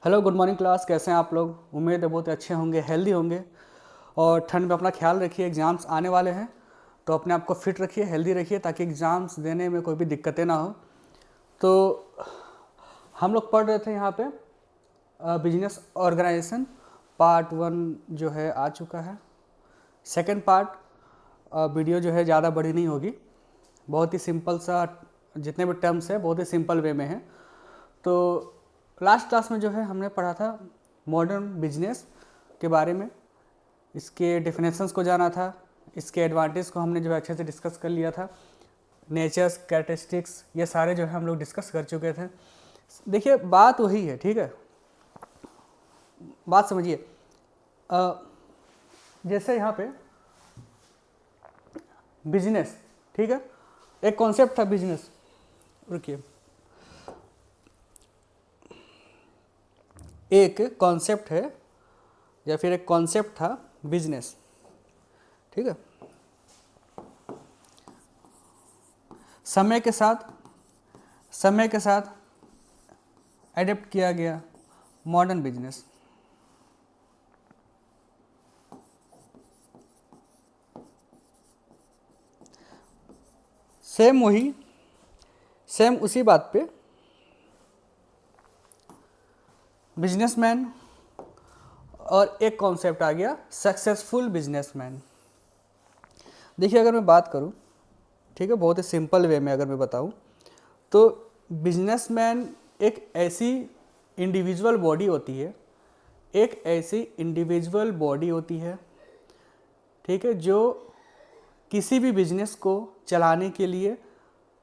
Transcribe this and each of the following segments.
Hello good morning class, कैसे हैं आप लोग। उम्मीद है बहुत अच्छे होंगे, हेल्दी होंगे। और ठंड में अपना ख्याल रखिए, एग्ज़ाम्स आने वाले हैं तो अपने आप को फिट रखिए, हेल्दी रखिए ताकि एग्ज़ाम्स देने में कोई भी दिक्कतें ना हो। तो हम लोग पढ़ रहे थे यहाँ पे बिजनेस ऑर्गेनाइजेशन पार्ट 1 जो है आ चुका है। सेकंड पार्ट वीडियो जो है ज़्यादा बड़ी नहीं होगी, बहुत ही सिंपल सा, जितने भी टर्म्स है बहुत ही सिंपल वे में है। तो लास्ट क्लास में जो है हमने पढ़ा था मॉडर्न बिजनेस के बारे में, इसके डेफिनेशंस को जाना था, इसके एडवांटेज को हमने जो है अच्छे से डिस्कस कर लिया था। नेचर्स, कैरेक्टरिस्टिक्स, ये सारे जो है हम लोग डिस्कस कर चुके थे। देखिए बात वही है, ठीक है, बात समझिए। जैसे यहाँ पे बिजनेस, ठीक है, एक कॉन्सेप्ट था बिजनेस। रुकिए, एक कॉन्सेप्ट है या फिर एक कॉन्सेप्ट था बिजनेस, ठीक है। समय के साथ एडेप्ट किया गया मॉडर्न बिजनेस। सेम उसी बात पे बिजनेसमैन और एक कॉन्सेप्ट आ गया सक्सेसफुल बिजनेसमैन। देखिए अगर मैं बात करूं, ठीक है, बहुत ही सिंपल वे में अगर मैं बताऊं तो बिजनेसमैन एक ऐसी इंडिविजुअल बॉडी होती है, ठीक है, जो किसी भी बिजनेस को चलाने के लिए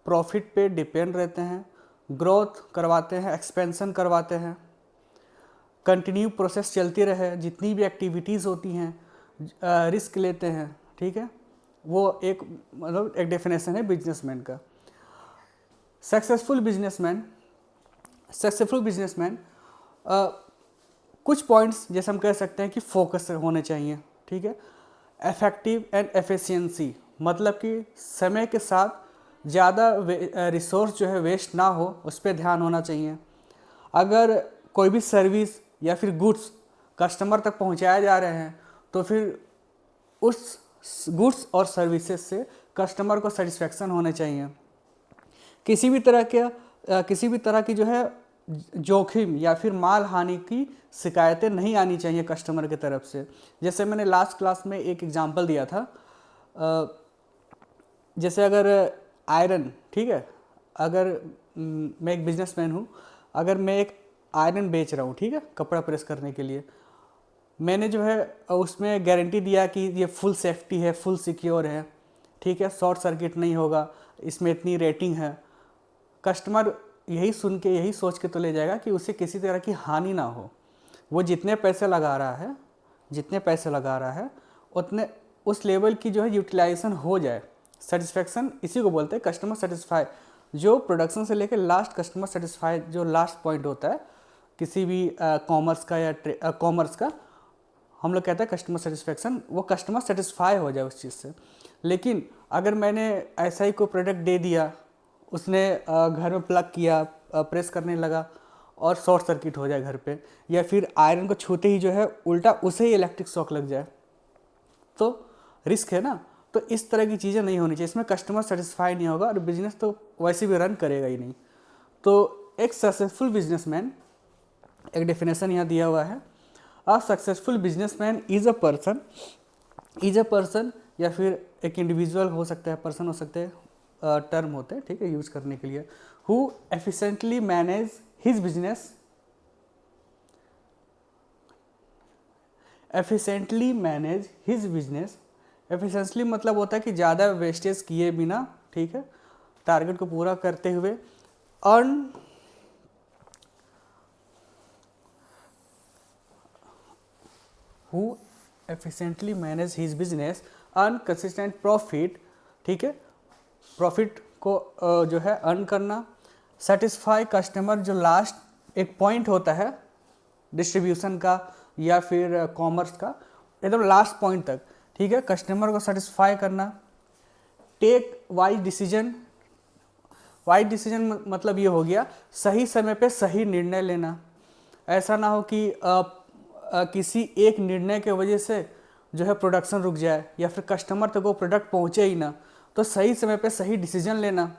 प्रॉफिट पे डिपेंड रहते हैं, ग्रोथ करवाते हैं, एक्सपेंशन करवाते हैं, कंटिन्यू प्रोसेस चलती रहे, जितनी भी एक्टिविटीज़ होती हैं रिस्क लेते हैं, ठीक है। वो एक मतलब एक डेफिनेशन है बिजनेसमैन का। सक्सेसफुल बिजनेसमैन कुछ पॉइंट्स जैसे हम कह सकते हैं कि फोकस होने चाहिए, ठीक है। इफेक्टिव एंड एफिशिएंसी, मतलब कि समय के साथ ज़्यादा रिसोर्स जो है वेस्ट ना हो, उस पर ध्यान होना चाहिए। अगर कोई भी सर्विस या फिर गुड्स कस्टमर तक पहुंचाए जा रहे हैं तो फिर उस गुड्स और सर्विसेज से कस्टमर को सेटिस्फेक्शन होने चाहिए। किसी भी तरह की जो है जोखिम या फिर माल हानि की शिकायतें नहीं आनी चाहिए कस्टमर की तरफ से। जैसे मैंने लास्ट क्लास में एक एग्जांपल दिया था, जैसे अगर आयरन, ठीक है, अगर मैं एक बिजनेसमैन हूँ, अगर मैं एक आयरन बेच रहा हूँ, ठीक है, कपड़ा प्रेस करने के लिए, मैंने जो है उसमें गारंटी दिया कि ये फुल सेफ्टी है, फुल सिक्योर है, ठीक है, शॉर्ट सर्किट नहीं होगा, इसमें इतनी रेटिंग है। कस्टमर यही सुन के यही सोच के तो ले जाएगा कि उसे किसी तरह की हानि ना हो। वो जितने पैसे लगा रहा है उतने उस लेवल की जो है यूटिलाइजेशन हो जाए। सेटिस्फेक्शन इसी को बोलते हैं, कस्टमर सेटिस्फाई। जो प्रोडक्शन से लेकर लास्ट कस्टमर सेटिस्फाई, जो लास्ट पॉइंट होता है किसी भी कॉमर्स का या कॉमर्स का, हम लोग कहते हैं कस्टमर सेटिस्फेक्शन, वो कस्टमर सेटिस्फाई हो जाए उस चीज़ से। लेकिन अगर मैंने ऐसा ही कोई प्रोडक्ट दे दिया, उसने घर में प्लग किया, प्रेस करने लगा और शॉर्ट सर्किट हो जाए घर पे, या फिर आयरन को छूते ही जो है उल्टा उसे ही इलेक्ट्रिक शॉक लग जाए, तो रिस्क है ना। तो इस तरह की चीज़ें नहीं होनी चाहिए, इसमें कस्टमर सेटिस्फाई नहीं होगा और बिजनेस तो वैसे भी रन करेगा ही नहीं। तो एक सक्सेसफुल बिजनेसमैन, एक डेफिनेशन यहाँ दिया हुआ है, a successful businessman is a person, या फिर एक इंडिविजुअल हो सकता है, पर्सन हो सकते हैं, टर्म होते हैं, ठीक है, यूज करने के लिए। Who efficiently manage his business, efficiently मतलब होता है कि ज़्यादा वेस्टेज किए बिना, ठीक है, टारगेट को पूरा करते हुए, earn who efficiently manage his business, earn consistent profit, ठीक है, प्रॉफिट को जो है अर्न करना, सेटिस्फाई कस्टमर, जो लास्ट एक पॉइंट होता है डिस्ट्रीब्यूशन का या फिर कॉमर्स का, एकदम लास्ट पॉइंट तक, ठीक है, कस्टमर को सेटिस्फाई करना। टेक वाइज डिसीजन मतलब ये हो गया सही समय पे सही निर्णय लेना। ऐसा ना हो कि किसी एक निर्णय के वजह से जो है प्रोडक्शन रुक जाए या फिर कस्टमर तक वो प्रोडक्ट पहुंचे ही ना। तो सही समय पे सही डिसीजन लेना।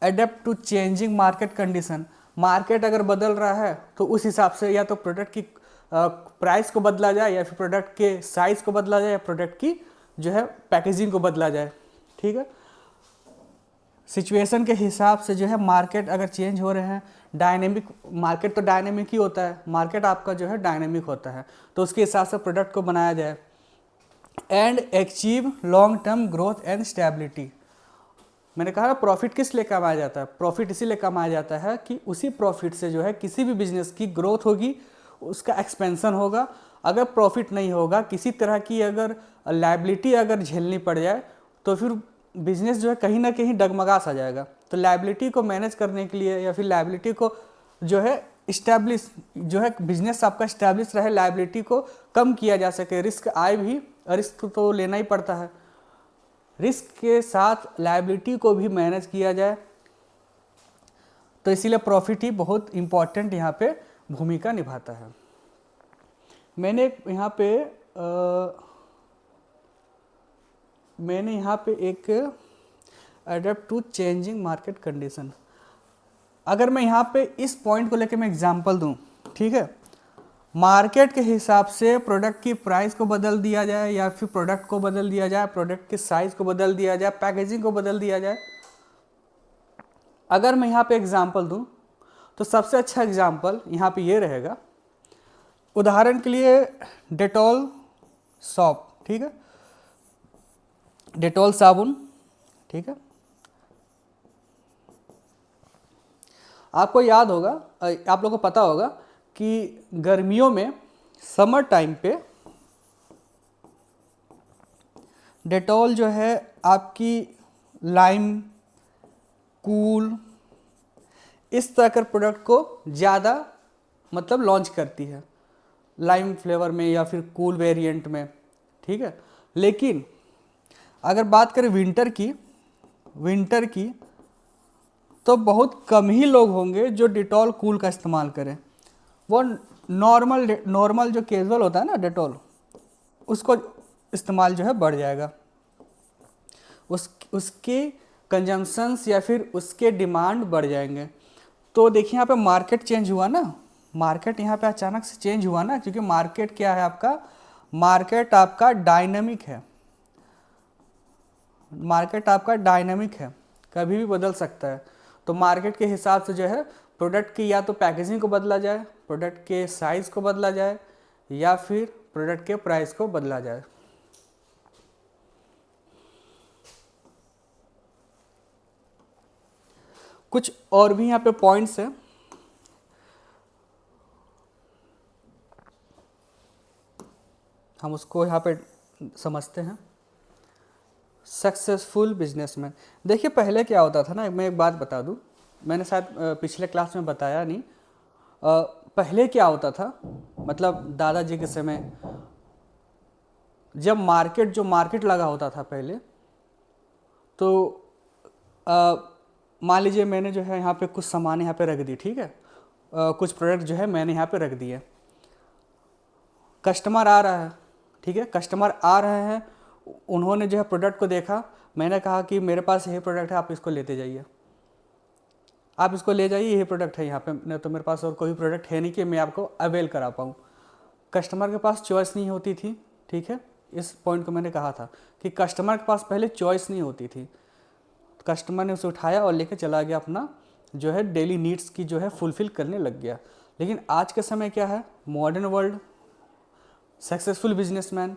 Adapt to changing market condition, market अगर बदल रहा है तो उस हिसाब से या तो प्रोडक्ट की प्राइस को बदला जाए या फिर प्रोडक्ट के साइज़ को बदला जाए या प्रोडक्ट की जो है पैकेजिंग को बदला जाए। ठीक है, सिचुएशन के हिसाब से जो है मार्केट अगर चेंज हो रहे हैं, डायनेमिक मार्केट तो डायनेमिक ही होता है, मार्केट आपका जो है डायनेमिक होता है, तो उसके हिसाब से प्रोडक्ट को बनाया जाए। And achieve long term growth and stability, मैंने कहा ना प्रॉफिट किस लिए कमाया जाता है, प्रॉफिट इसीलिए कमाया जाता है कि उसी प्रॉफिट से जो है किसी भी बिजनेस की ग्रोथ होगी, उसका एक्सपेंशन होगा। अगर प्रॉफिट नहीं होगा, किसी तरह की अगर लायबिलिटी अगर झेलनी पड़ जाए तो फिर बिजनेस जो है कहीं ना कहीं डगमगा सा जाएगा। तो लायबिलिटी को मैनेज करने के लिए या फिर लायबिलिटी को जो है इस्टेब्लिश, जो है बिजनेस आपका इस्टेब्लिश रहे, लायबिलिटी को कम किया जा सके, रिस्क आए भी, रिस्क तो लेना ही पड़ता है, रिस्क के साथ लायबिलिटी को भी मैनेज किया जाए। तो इसीलिए प्रॉफिट ही बहुत इम्पॉर्टेंट यहाँ पे भूमिका निभाता है। मैंने यहाँ पे एक adapt to changing market condition, अगर मैं यहाँ पे इस पॉइंट को लेकर मैं एग्जांपल दूँ, ठीक है, मार्केट के हिसाब से प्रोडक्ट की प्राइस को बदल दिया जाए या फिर प्रोडक्ट को बदल दिया जाए, प्रोडक्ट के साइज को बदल दिया जाए, पैकेजिंग को बदल दिया जाए। अगर मैं यहाँ पे एग्जांपल दूँ तो सबसे अच्छा एग्जांपल यहाँ पे ये रहेगा, उदाहरण के लिए डेटॉल सॉप, ठीक है, डेटॉल साबुन, ठीक है, आपको याद होगा, आप लोगों को पता होगा कि गर्मियों में समर टाइम पे डेटॉल जो है आपकी लाइम, कूल, इस तरह के प्रोडक्ट को ज़्यादा मतलब लॉन्च करती है, लाइम फ्लेवर में या फिर कूल वेरिएंट में, ठीक है। लेकिन अगर बात करें विंटर की तो बहुत कम ही लोग होंगे जो डेटॉल कूल का इस्तेमाल करें। वो नॉर्मल जो कैजुअल होता है ना डेटॉल, उसको इस्तेमाल जो है बढ़ जाएगा, उसके कंजम्पशंस या फिर उसके डिमांड बढ़ जाएंगे। तो देखिए यहाँ पे मार्केट चेंज हुआ ना, मार्केट यहाँ पे अचानक से चेंज हुआ ना, क्योंकि मार्केट क्या है आपका, मार्केट आपका डायनामिक है, मार्केट आपका डायनामिक है, कभी भी बदल सकता है। तो मार्केट के हिसाब से जो है प्रोडक्ट की या तो पैकेजिंग को बदला जाए, प्रोडक्ट के साइज़ को बदला जाए या फिर प्रोडक्ट के प्राइस को बदला जाए। कुछ और भी यहाँ पे पॉइंट्स हैं, हम उसको यहाँ पे समझते हैं। सक्सेसफुल बिजनेसमैन, देखिए पहले क्या होता था ना, मैं एक बात बता दूँ, मैंने शायद पिछले क्लास में बताया नहीं, पहले क्या होता था, मतलब दादाजी के समय जब मार्केट लगा होता था पहले, तो मान लीजिए मैंने जो है यहाँ पे कुछ सामान यहाँ पे रख दी, ठीक है, कुछ प्रोडक्ट जो है मैंने यहाँ पे रख दिए, कस्टमर आ रहा है, ठीक है, कस्टमर आ रहे हैं, उन्होंने जो है प्रोडक्ट को देखा, मैंने कहा कि मेरे पास यही प्रोडक्ट है, आप इसको लेते जाइए, आप इसको ले जाइए, यही प्रोडक्ट है यहाँ पे, नहीं तो मेरे पास और कोई प्रोडक्ट है नहीं कि मैं आपको अवेल करा पाऊँ। कस्टमर के पास चॉइस नहीं होती थी, ठीक है, इस पॉइंट को मैंने कहा था कि कस्टमर के पास पहले चॉइस नहीं होती थी, कस्टमर ने उसे उठाया और लेकर चला गया, अपना जो है डेली नीड्स की जो है फुलफिल करने लग गया। लेकिन आज के समय क्या है, मॉडर्न वर्ल्ड, सक्सेसफुल बिजनेसमैन,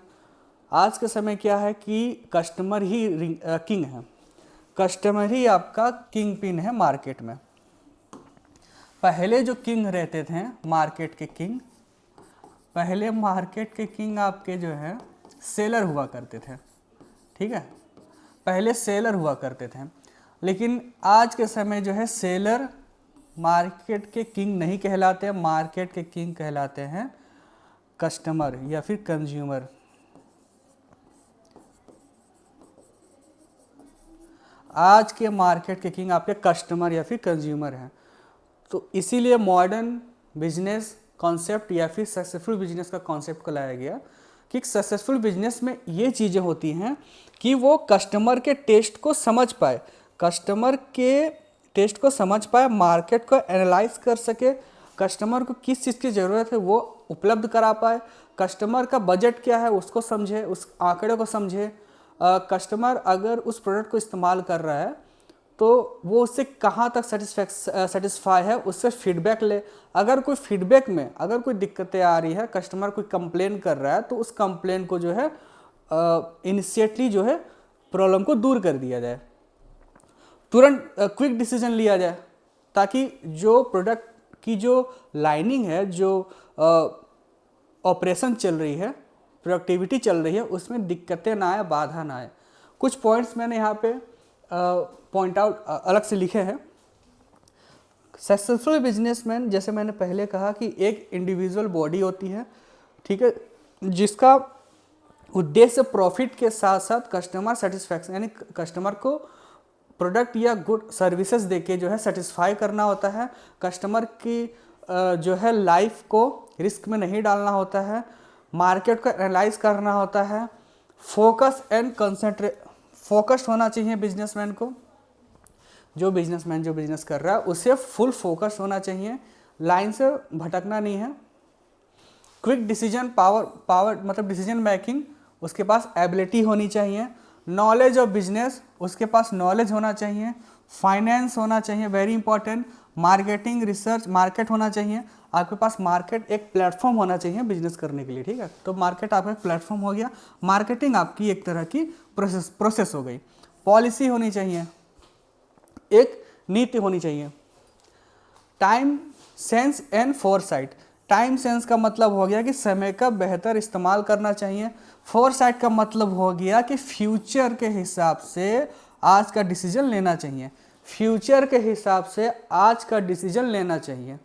आज के समय क्या है कि कस्टमर ही किंग है, कस्टमर ही आपका किंग पिन है मार्केट में। पहले जो किंग रहते थे मार्केट के किंग, पहले मार्केट के किंग आपके जो है सेलर हुआ करते थे, ठीक है, पहले सेलर हुआ करते थे। लेकिन आज के समय जो है सेलर मार्केट के किंग नहीं कहलाते हैं, मार्केट के किंग कहलाते हैं कस्टमर या फिर कंज्यूमर। आज के मार्केट के किंग आपके कस्टमर या फिर कंज्यूमर हैं। तो इसीलिए मॉडर्न बिजनेस कॉन्सेप्ट या फिर सक्सेसफुल बिजनेस का कॉन्सेप्ट को लाया गया कि सक्सेसफुल बिजनेस में ये चीज़ें होती हैं कि वो कस्टमर के टेस्ट को समझ पाए, कस्टमर के टेस्ट को समझ पाए, मार्केट को एनालाइज कर सके, कस्टमर को किस चीज़ की ज़रूरत है वो उपलब्ध करा पाए, कस्टमर का बजट क्या है उसको समझे, उस आंकड़े को समझे, कस्टमर अगर उस प्रोडक्ट को इस्तेमाल कर रहा है तो वो उससे कहाँ तक सेटिस्फाई है, उससे फीडबैक ले। अगर कोई फीडबैक में अगर कोई दिक्कतें आ रही है, कस्टमर कोई कंप्लेन कर रहा है, तो उस कंप्लेन को जो है इनिशिएटली जो है प्रॉब्लम को दूर कर दिया जाए, तुरंत क्विक डिसीजन लिया जाए, ताकि जो प्रोडक्ट की जो लाइनिंग है, जो ऑपरेशन चल रही है, प्रोडक्टिविटी चल रही है, उसमें दिक्कतें ना आए, बाधा ना आए। कुछ पॉइंट्स मैंने यहाँ पे पॉइंट आउट अलग से लिखे हैं। सक्सेसफुल बिजनेसमैन, जैसे मैंने पहले कहा कि एक इंडिविजुअल बॉडी होती है, ठीक है, जिसका उद्देश्य प्रॉफिट के साथ साथ कस्टमर सेटिस्फैक्शन, यानी कस्टमर को प्रोडक्ट या गुड सर्विसेज देके जो है सेटिस्फाई करना होता है, कस्टमर की जो है लाइफ को रिस्क में नहीं डालना होता है, मार्केट को एनालाइज करना होता है, फोकस एंड फोकस्ड होना चाहिए बिजनेसमैन को। जो बिजनेसमैन जो बिजनेस कर रहा है उसे फुल फोकस होना चाहिए, लाइन से भटकना नहीं है। क्विक डिसीजन पावर मतलब डिसीजन मेकिंग, उसके पास एबिलिटी होनी चाहिए। नॉलेज ऑफ बिजनेस, उसके पास नॉलेज होना चाहिए। फाइनेंस होना चाहिए, very important. Marketing research, market होना चाहिए आपके पास। मार्केट एक प्लेटफॉर्म होना चाहिए बिजनेस करने के लिए, ठीक है। तो मार्केट आपका एक प्लेटफॉर्म हो गया, मार्केटिंग आपकी एक तरह की प्रोसेस हो गई। पॉलिसी होनी चाहिए, एक नीति होनी चाहिए। Time sense and foresight, time sense का मतलब हो गया कि समय का बेहतर इस्तेमाल करना चाहिए। फोरसाइट का मतलब हो गया कि फ्यूचर के हिसाब से आज का डिसीजन लेना चाहिए, फ्यूचर के हिसाब से आज का डिसीजन लेना चाहिए।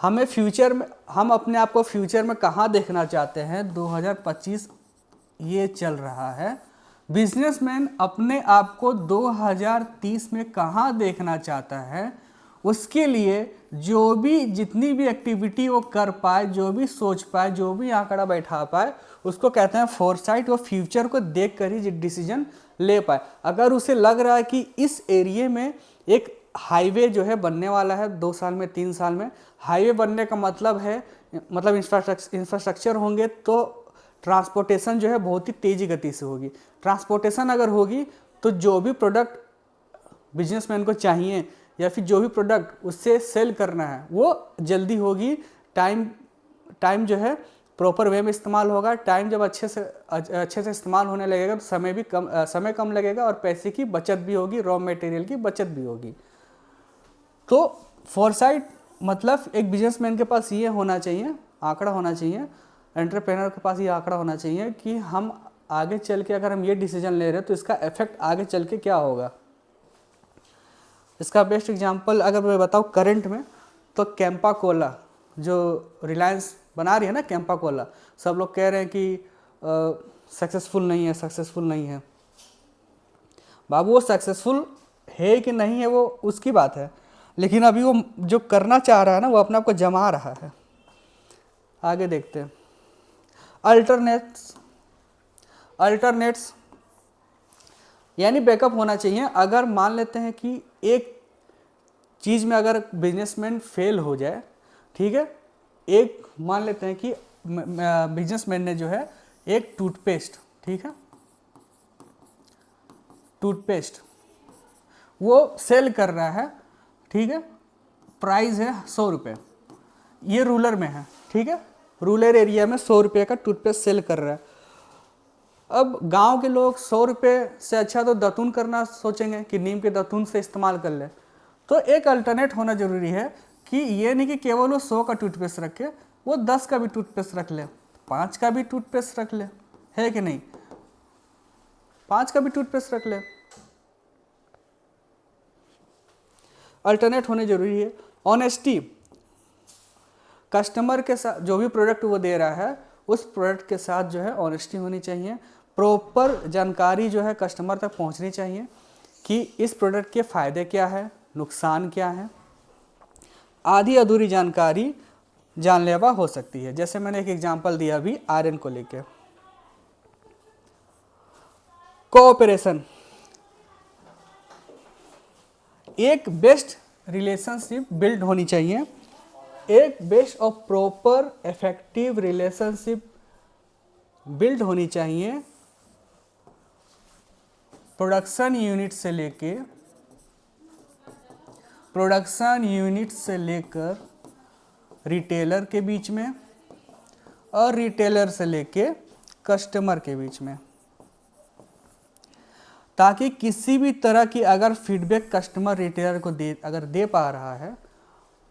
हमें फ्यूचर में, हम अपने आप को फ्यूचर में कहाँ देखना चाहते हैं, 2025 ये चल रहा है। बिजनेसमैन अपने आप को 2030 में कहाँ देखना चाहता है, उसके लिए जो भी जितनी भी एक्टिविटी वो कर पाए, जो भी सोच पाए, जो भी आंकड़ा बैठा पाए, उसको कहते हैं फोरसाइट। वो फ्यूचर को देख कर ही डिसीजन ले पाए। अगर उसे लग रहा है कि इस एरिए में एक हाईवे जो है बनने वाला है 2 साल में, 3 साल में, हाईवे बनने का मतलब है, मतलब इंफ्रास्ट्रक्चर होंगे तो ट्रांसपोर्टेशन जो है बहुत ही तेज़ी गति से होगी। ट्रांसपोर्टेशन अगर होगी तो जो भी प्रोडक्ट बिजनेसमैन को चाहिए या फिर जो भी प्रोडक्ट उससे सेल करना है वो जल्दी होगी। टाइम जो है प्रॉपर वे में इस्तेमाल होगा। टाइम जब अच्छे से इस्तेमाल होने लगेगा तो समय कम लगेगा और पैसे की बचत भी होगी, रॉ मटेरियल की बचत भी होगी। तो फोरसाइट मतलब एक बिजनेसमैन के पास ये होना चाहिए, आंकड़ा होना चाहिए, एंटरप्रेन्योर के पास ये आंकड़ा होना चाहिए कि हम आगे चल के अगर हम ये डिसीजन ले रहे हैं तो इसका इफेक्ट आगे चल के क्या होगा। इसका बेस्ट एग्जांपल अगर मैं बताऊँ करंट में, तो कैंपा कोला जो रिलायंस बना रही है ना, कैंपा कोला, सब लोग कह रहे हैं कि सक्सेसफुल नहीं है। बाबू वो सक्सेसफुल है कि नहीं है वो उसकी बात है, लेकिन अभी वो जो करना चाह रहा है ना वो अपने आप को जमा रहा है। आगे देखते हैं। अल्टरनेट्स यानी बैकअप होना चाहिए। अगर मान लेते हैं कि एक चीज़ में अगर बिजनेसमैन फेल हो जाए, ठीक है, एक मान लेते हैं कि बिजनेसमैन ने जो है एक टूथपेस्ट, ठीक है, टूथपेस्ट वो सेल कर रहा है, ठीक है, प्राइस है 100 रुपये, ये रूरल में है, ठीक है, रूरल एरिया में 100 रुपये का टूथपेस्ट सेल कर रहा है। अब गांव के लोग 100 रुपये से अच्छा तो दातून करना सोचेंगे कि नीम के दातून से इस्तेमाल कर ले। तो एक अल्टरनेट होना जरूरी है कि ये नहीं कि केवल वो 100 का टूथपेस्ट रखे, वो 10 का भी टूथपेस्ट रख ले, 5 का भी टूथपेस्ट रख ले, है कि नहीं, 5 का भी टूथपेस्ट रख ले। अल्टरनेट होने जरूरी है। ऑनेस्टी, कस्टमर के साथ जो भी प्रोडक्ट वो दे रहा है उस प्रोडक्ट के साथ जो है ऑनेस्टी होनी चाहिए। प्रॉपर जानकारी जो है कस्टमर तक पहुंचनी चाहिए कि इस प्रोडक्ट के फ़ायदे क्या है, नुकसान क्या है। आधी अधूरी जानकारी जानलेवा हो सकती है। जैसे मैंने एक एग्जांपल दिया अभी आयरन को लेके। कोऑपरेशन, एक बेस्ट रिलेशनशिप बिल्ड होनी चाहिए, एक बेस्ट और प्रॉपर इफेक्टिव रिलेशनशिप बिल्ड होनी चाहिए प्रोडक्शन यूनिट से लेकर रिटेलर के बीच में और रिटेलर से लेके कस्टमर के बीच में, ताकि किसी भी तरह की अगर फीडबैक कस्टमर रिटेलर को अगर दे पा रहा है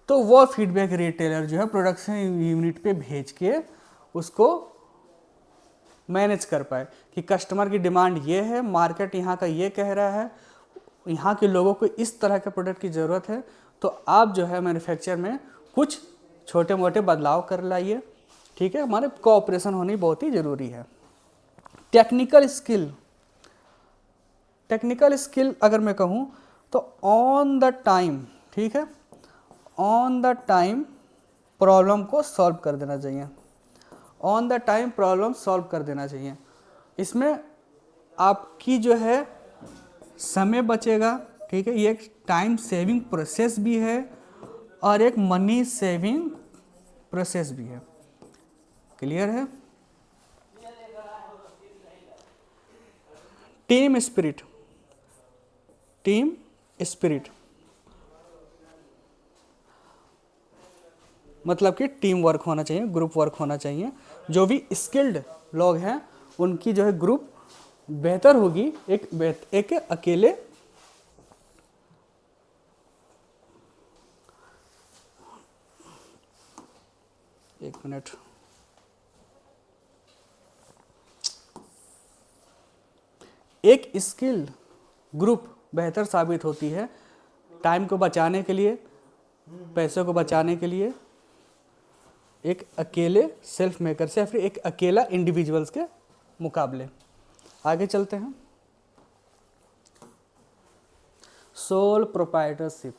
तो वो फीडबैक रिटेलर जो है प्रोडक्शन यूनिट पे भेज के उसको मैनेज कर पाए कि कस्टमर की डिमांड ये है, मार्केट यहाँ का ये कह रहा है, यहाँ के लोगों को इस तरह के प्रोडक्ट की ज़रूरत है, तो आप जो है मैन्युफैक्चर में कुछ छोटे मोटे बदलाव कर लाइए। ठीक है, हमारे कोऑपरेशन होनी बहुत ही ज़रूरी है। टेक्निकल स्किल अगर मैं कहूँ तो ऑन द टाइम, ठीक है, ऑन द टाइम प्रॉब्लम को सॉल्व कर देना चाहिए, on the time problem solve कर देना चाहिए। इसमें आपकी जो है समय बचेगा, ठीक है, ये एक टाइम सेविंग प्रोसेस भी है और एक मनी सेविंग प्रोसेस भी है। क्लियर है? टीम स्पिरिट मतलब कि टीम वर्क होना चाहिए, ग्रुप वर्क होना चाहिए। जो भी स्किल्ड लोग हैं उनकी जो है ग्रुप बेहतर होगी एक अकेले एक मिनट, एक स्किल्ड ग्रुप बेहतर साबित होती है टाइम को बचाने के लिए, पैसों को बचाने के लिए, एक अकेले सेल्फ मेकर से या फिर एक अकेला इंडिविजुअल्स के मुकाबले। आगे चलते हैं। Sole proprietorship,